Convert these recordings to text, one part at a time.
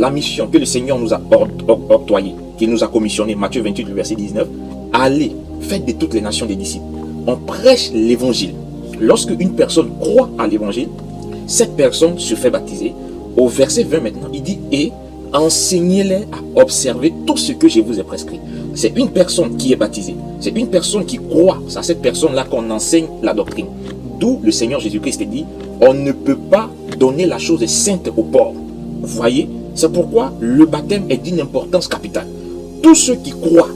la mission que le Seigneur nous a octroyée, qu'il nous a commissionné, Matthieu 28, le verset 19, allez, faites de toutes les nations des disciples. On prêche l'évangile. Lorsque une personne croit à l'évangile, cette personne se fait baptiser. Au verset 20 maintenant, il dit, et enseignez-les à observer tout ce que je vous ai prescrit. C'est une personne qui est baptisée. C'est une personne qui croit. C'est à cette personne-là qu'on enseigne la doctrine. D'où le Seigneur Jésus-Christ dit, on ne peut pas donner la chose sainte aux pauvres. Vous voyez, c'est pourquoi le baptême est d'une importance capitale. Tous ceux qui croient,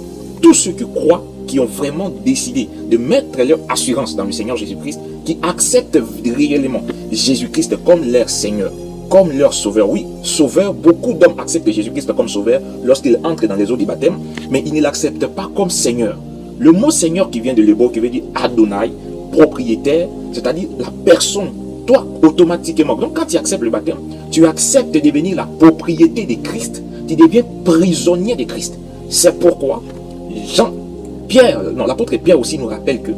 qui ont vraiment décidé de mettre leur assurance dans le Seigneur Jésus-Christ, qui acceptent réellement Jésus-Christ comme leur Seigneur, comme leur sauveur. Oui, sauveur, beaucoup d'hommes acceptent Jésus-Christ comme sauveur lorsqu'ils entrent dans les eaux du baptême, mais ils ne l'acceptent pas comme Seigneur. Le mot Seigneur qui vient de l'hébreu, qui veut dire Adonai, propriétaire, c'est-à-dire la personne, toi, automatiquement. Donc quand tu acceptes le baptême, tu acceptes de devenir la propriété de Christ, tu deviens prisonnier de Christ. C'est pourquoi l'apôtre Pierre aussi nous rappelle que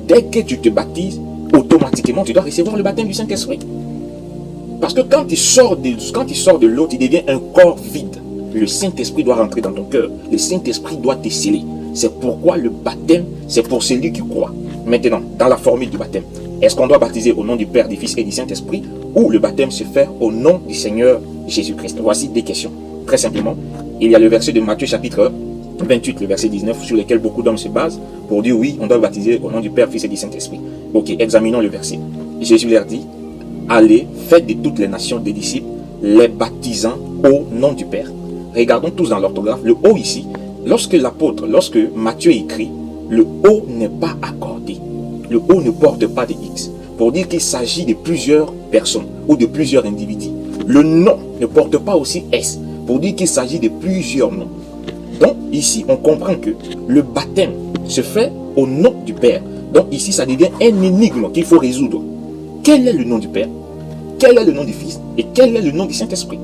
dès que tu te baptises, automatiquement tu dois recevoir le baptême du Saint-Esprit. Parce que quand tu sors de l'eau, tu deviens un corps vide. Le Saint-Esprit doit rentrer dans ton cœur. Le Saint-Esprit doit te sceller. C'est pourquoi le baptême, c'est pour celui qui croit. Maintenant, dans la formule du baptême, est-ce qu'on doit baptiser au nom du Père, du Fils et du Saint-Esprit, ou le baptême se fait au nom du Seigneur Jésus-Christ? Voici des questions. Très simplement, il y a le verset de Matthieu chapitre 28, le verset 19, sur lequel beaucoup d'hommes se basent pour dire oui, on doit baptiser au nom du Père, Fils et du Saint-Esprit. Ok, examinons le verset. Jésus leur dit, allez, faites de toutes les nations des disciples, les baptisant au nom du Père. Regardons tous dans l'orthographe. Le O ici, lorsque Matthieu écrit, le O n'est pas accordé. Le O ne porte pas de X. Pour dire qu'il s'agit de plusieurs personnes ou de plusieurs individus. Le nom ne porte pas aussi S. Pour dire qu'il s'agit de plusieurs noms. Donc ici, on comprend que le baptême se fait au nom du Père. Donc ici, ça devient un énigme qu'il faut résoudre. Quel est le nom du Père? Quel est le nom du Fils? Et quel est le nom du Saint-Esprit?